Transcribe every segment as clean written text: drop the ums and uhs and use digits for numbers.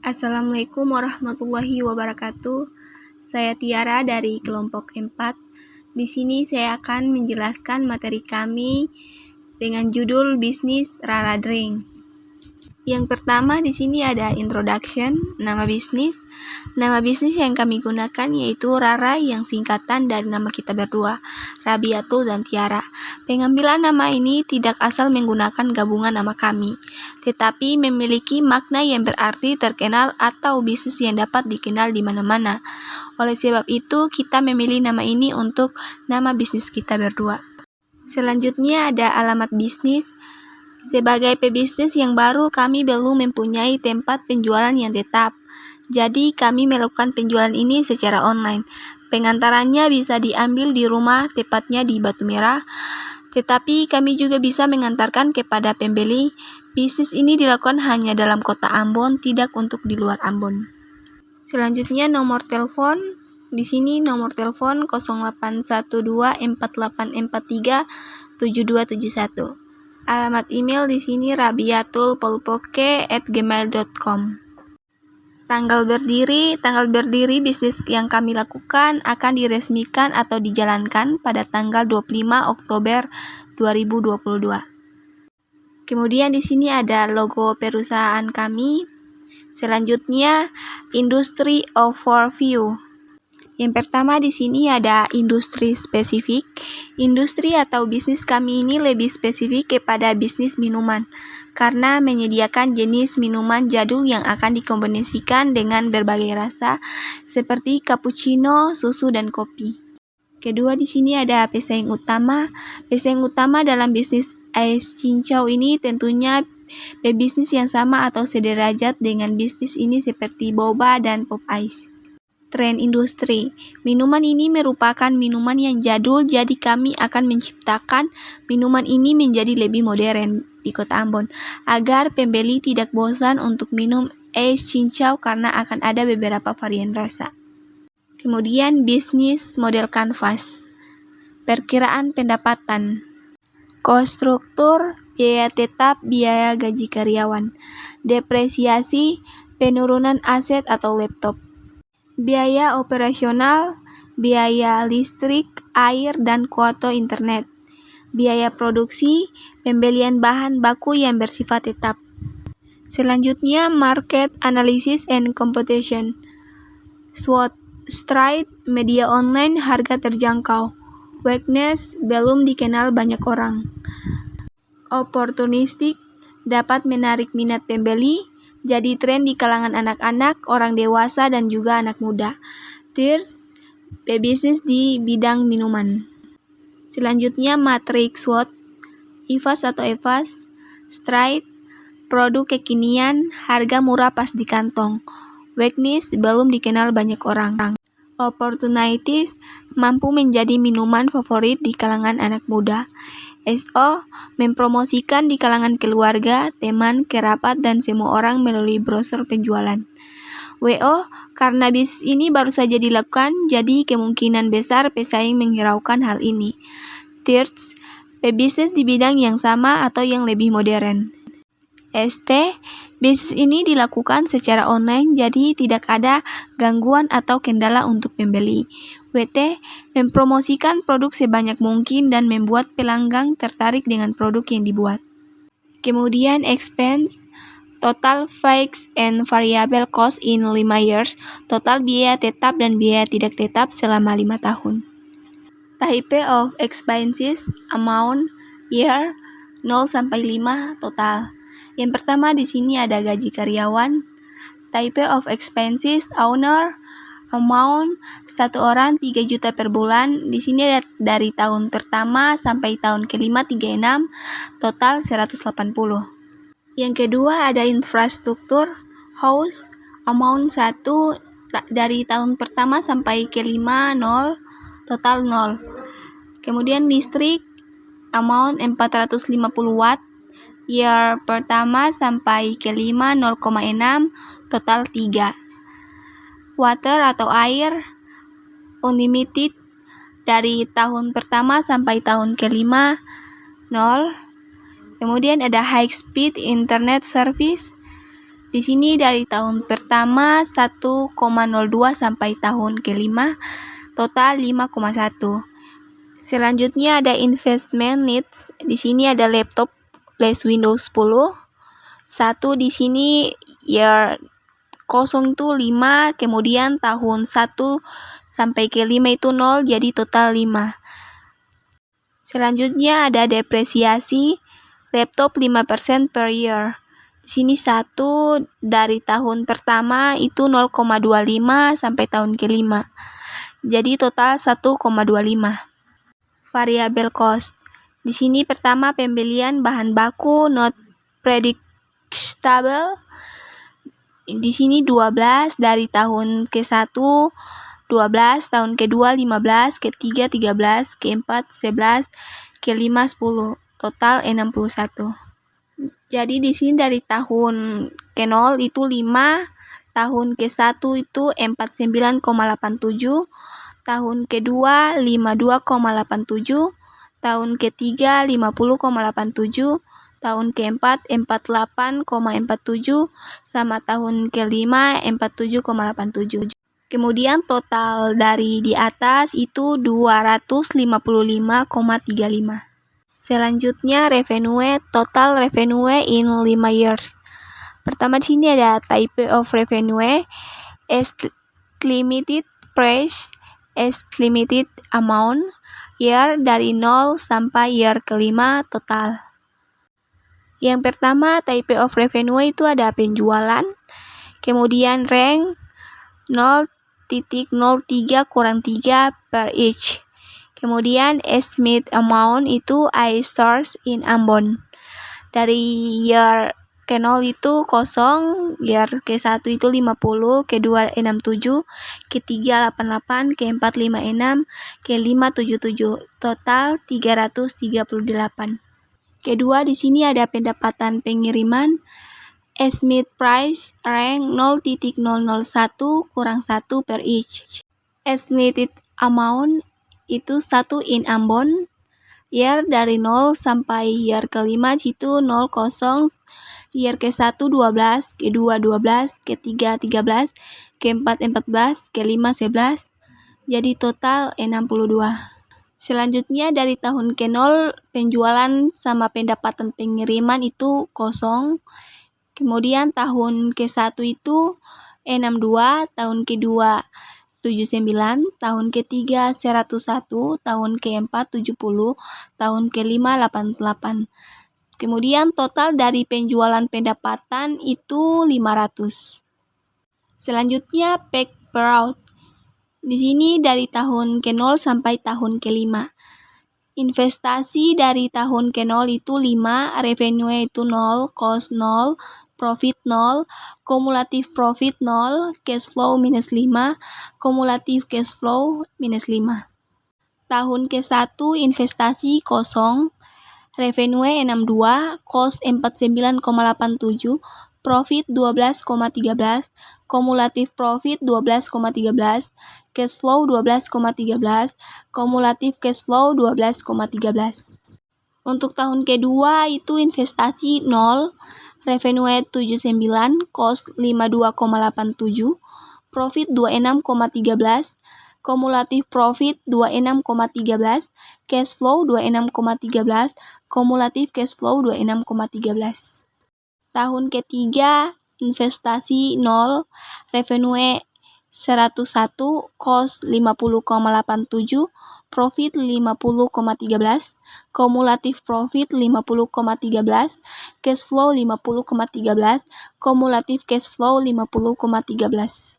Assalamualaikum warahmatullahi wabarakatuh. Saya Tiara dari kelompok 4. Di sini saya akan menjelaskan materi kami dengan judul bisnis Rara Drink. Yang pertama di sini ada introduction, nama bisnis. Nama bisnis yang kami gunakan yaitu Rara yang singkatan dari nama kita berdua, Rabiatul dan Tiara. Pengambilan nama ini tidak asal menggunakan gabungan nama kami, tetapi memiliki makna yang berarti terkenal atau bisnis yang dapat dikenal di mana-mana. Oleh sebab itu, kita memilih nama ini untuk nama bisnis kita berdua. Selanjutnya ada alamat bisnis. Sebagai pebisnis yang baru, kami belum mempunyai tempat penjualan yang tetap. Jadi, kami melakukan penjualan ini secara online. Pengantarannya bisa diambil di rumah, tepatnya di Batu Merah. Tetapi, kami juga bisa mengantarkan kepada pembeli. Bisnis ini dilakukan hanya dalam kota Ambon, tidak untuk di luar Ambon. Selanjutnya, nomor telepon. Di sini nomor telepon 0812-4843-7271. Alamat email di sini rabiatulpolpoke@gmail.com. Tanggal berdiri bisnis yang kami lakukan akan diresmikan atau dijalankan pada tanggal 25 Oktober 2022. Kemudian di sini ada logo perusahaan kami. Selanjutnya, industry overview. Yang pertama di sini ada industri spesifik. Industri atau bisnis kami ini lebih spesifik kepada bisnis minuman, karena menyediakan jenis minuman jadul yang akan dikombinasikan dengan berbagai rasa, seperti cappuccino, susu, dan kopi. Kedua di sini ada pesaing utama. Pesaing utama dalam bisnis es cincau ini tentunya bisnis yang sama atau sederajat dengan bisnis ini seperti boba dan pop ice. Tren industri. Minuman ini merupakan minuman yang jadul, jadi kami akan menciptakan minuman ini menjadi lebih modern di Kota Ambon, agar pembeli tidak bosan untuk minum es cincau karena akan ada beberapa varian rasa. Kemudian bisnis model kanvas. Perkiraan pendapatan. Cost struktur, biaya tetap, biaya gaji karyawan. Depresiasi, penurunan aset atau laptop. Biaya operasional, biaya listrik, air, dan kuota internet. Biaya produksi, pembelian bahan baku yang bersifat tetap. Selanjutnya, market analysis and competition. SWOT, strength, media online, harga terjangkau. Weakness, belum dikenal banyak orang. Opportunistic, dapat menarik minat pembeli, jadi tren di kalangan anak-anak, orang dewasa, dan juga anak muda. Thirst, pebisnis di bidang minuman. Selanjutnya, matrix SWOT, IFAS atau EVAS, strength, produk kekinian, harga murah pas di kantong. Weakness, belum dikenal banyak orang. Opportunities, mampu menjadi minuman favorit di kalangan anak muda. SO, mempromosikan di kalangan keluarga, teman, kerabat, dan semua orang melalui brosur penjualan. WO, karena bisnis ini baru saja dilakukan, jadi kemungkinan besar pesaing menghiraukan hal ini. Thirds, pebisnis di bidang yang sama atau yang lebih modern. ST, bisnis ini dilakukan secara online, jadi tidak ada gangguan atau kendala untuk pembeli. WT, mempromosikan produk sebanyak mungkin dan membuat pelanggan tertarik dengan produk yang dibuat. Kemudian expense, total fixed and variable cost in 5 years, total biaya tetap dan biaya tidak tetap selama 5 tahun. Type of expenses, amount, year, 0-5 total. Yang pertama di sini ada gaji karyawan. Type of expenses, owner, amount, 1 orang 3 juta per bulan. Di sini ada dari tahun pertama sampai tahun kelima 36, total 180. Yang kedua ada infrastruktur, house, amount 1 dari tahun pertama sampai kelima 0, total 0. Kemudian listrik, amount 450 watt. Year pertama sampai kelima 0,6, total 3. Water atau air, unlimited dari tahun pertama sampai tahun kelima 0. Kemudian ada high speed internet service. Di sini dari tahun pertama 1,02 sampai tahun kelima total 5,1. Selanjutnya ada investment needs. Di sini ada laptop plus Windows 10. 1 di sini year 0 itu 5, kemudian tahun 1 sampai ke 5 itu 0, jadi total 5. Selanjutnya ada depresiasi, laptop 5% per year. Di sini 1 dari tahun pertama itu 0,25 sampai tahun ke-5. Jadi total 1,25. Variable cost. Di sini pertama pembelian bahan baku not predictable. Di sini 12 dari tahun ke-1, 12, tahun ke-2 15, ke-3 13, ke-4 11, ke-5 10, total 61. Jadi di sini dari tahun ke-0 itu 5, tahun ke-1 itu 49,87, tahun ke-2 52,87, tahun ke-3 50,87, tahun ke-4 48,47, sama tahun ke-5 47,87. Kemudian total dari di atas itu 255,35. Selanjutnya revenue, total revenue in 5 years. Pertama di sini ada type of revenue, estimated price, estimated amount, year dari 0 sampai year ke-5 total. Yang pertama type of revenue itu ada penjualan, kemudian rank 0,03 kurang 3 per each. Kemudian estimate amount itu I source in Ambon. Dari year ke-0 itu 0, year ke-1 itu 50, ke-2 67, ke-3 88, ke-4 56, ke-5 77, total 338. Kedua di sini ada pendapatan pengiriman, estimate price rank 0,001 kurang 1 per each. Estimated amount itu 1 in Ambon, year dari 0 sampai year ke-5 itu 00, year ke-1 12, ke-2 12, ke-3 13, ke-4 14, ke-5 11, jadi total 62. Selanjutnya dari tahun ke-0 penjualan sama pendapatan pengiriman itu 0. Kemudian tahun ke-1 itu 62, tahun ke-2 79, tahun ke-3 101, tahun ke-4 70, tahun ke-5 88. Kemudian total dari penjualan pendapatan itu 500. Selanjutnya pack per out. Di sini dari tahun ke-0 sampai tahun ke-5. Investasi dari tahun ke-0 itu 5, revenue itu 0, cost 0, profit 0, kumulatif profit 0, cash flow minus 5, kumulatif cash flow minus 5. Tahun ke-1 investasi 0, revenue 62, cost 49,87, profit 12,13, kumulatif profit 12,13, cash flow 12,13, kumulatif cash flow 12,13. Untuk tahun kedua itu investasi 0, revenue 79, cost 52,87, profit 26,13, kumulatif profit 26,13, cash flow 26,13, kumulatif cash flow 26,13. Tahun ketiga investasi 0, revenue 101, cost 50,87, profit 50,13, kumulatif profit 50,13, cash flow 50,13, kumulatif cash flow 50,13.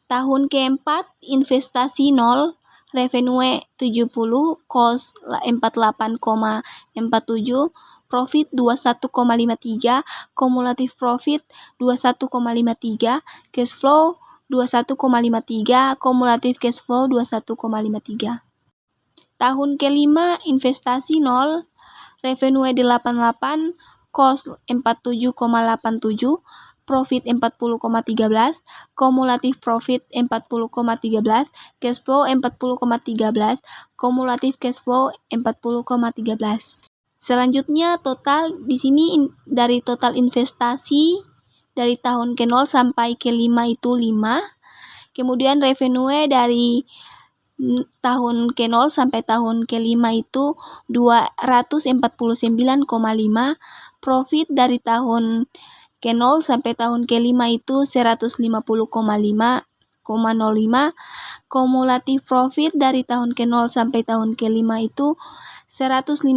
Tahun keempat investasi 0, revenue 70, cost 48,47, profit 21,53, kumulatif profit 21,53, cash flow 21,53, kumulatif cash flow 21,53. Tahun kelima investasi 0, revenue 88, cost 47,87, profit 40,13, kumulatif profit 40,13, cash flow 40,13, kumulatif cash flow 40,13. Selanjutnya total di sini dari total investasi dari tahun ke-0 sampai ke-5 itu 5. Kemudian revenue dari tahun ke-0 sampai tahun ke-5 itu 249,5, profit dari tahun ke-0 sampai tahun ke-5 itu 150,5, kumulatif profit dari tahun ke-0 sampai tahun ke-5 itu 150,05,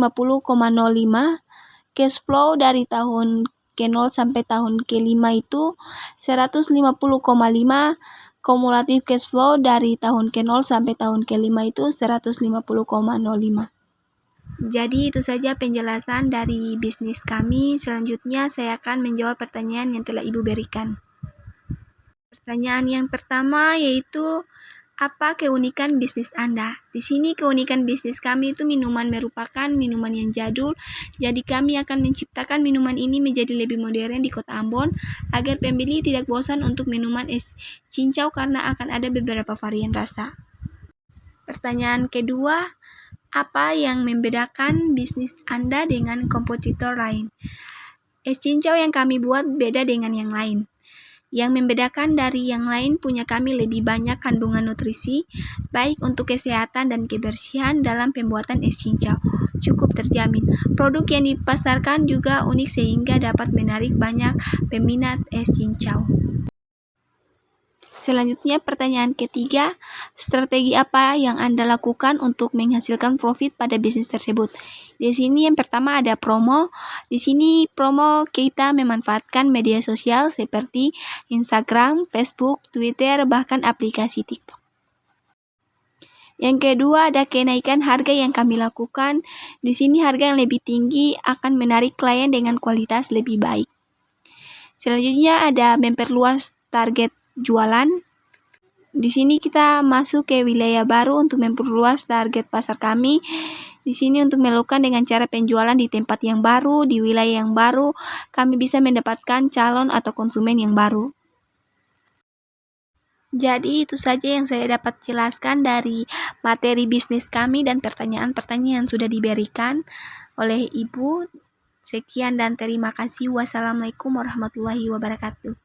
cash flow dari tahun ke-0 sampai tahun ke-5 itu 150,5, kumulatif cash flow dari tahun ke-0 sampai tahun ke-5 itu 150,05. Jadi itu saja penjelasan dari bisnis kami. Selanjutnya saya akan menjawab pertanyaan yang telah Ibu berikan. Pertanyaan yang pertama yaitu, apa keunikan bisnis Anda? Di sini keunikan bisnis kami itu minuman merupakan minuman yang jadul, jadi kami akan menciptakan minuman ini menjadi lebih modern di Kota Ambon agar pembeli tidak bosan untuk minuman es cincau karena akan ada beberapa varian rasa. Pertanyaan kedua, apa yang membedakan bisnis Anda dengan kompetitor lain? Es cincau yang kami buat beda dengan yang lain. Yang membedakan dari yang lain punya kami lebih banyak kandungan nutrisi, baik untuk kesehatan dan kebersihan dalam pembuatan es cincau. Cukup terjamin. Produk yang dipasarkan juga unik sehingga dapat menarik banyak peminat es cincau. Selanjutnya pertanyaan ketiga, strategi apa yang Anda lakukan untuk menghasilkan profit pada bisnis tersebut? Di sini yang pertama ada promo. Di sini promo kita memanfaatkan media sosial seperti Instagram, Facebook, Twitter, bahkan aplikasi TikTok. Yang kedua ada kenaikan harga yang kami lakukan. Di sini harga yang lebih tinggi akan menarik klien dengan kualitas lebih baik. Selanjutnya ada memperluas target jualan. Di sini kita masuk ke wilayah baru untuk memperluas target pasar kami. Di sini untuk melakukan dengan cara penjualan di tempat yang baru, di wilayah yang baru, kami bisa mendapatkan calon atau konsumen yang baru. Jadi itu saja yang saya dapat jelaskan dari materi bisnis kami dan pertanyaan-pertanyaan yang sudah diberikan oleh Ibu. Sekian dan terima kasih. Wassalamualaikum warahmatullahi wabarakatuh.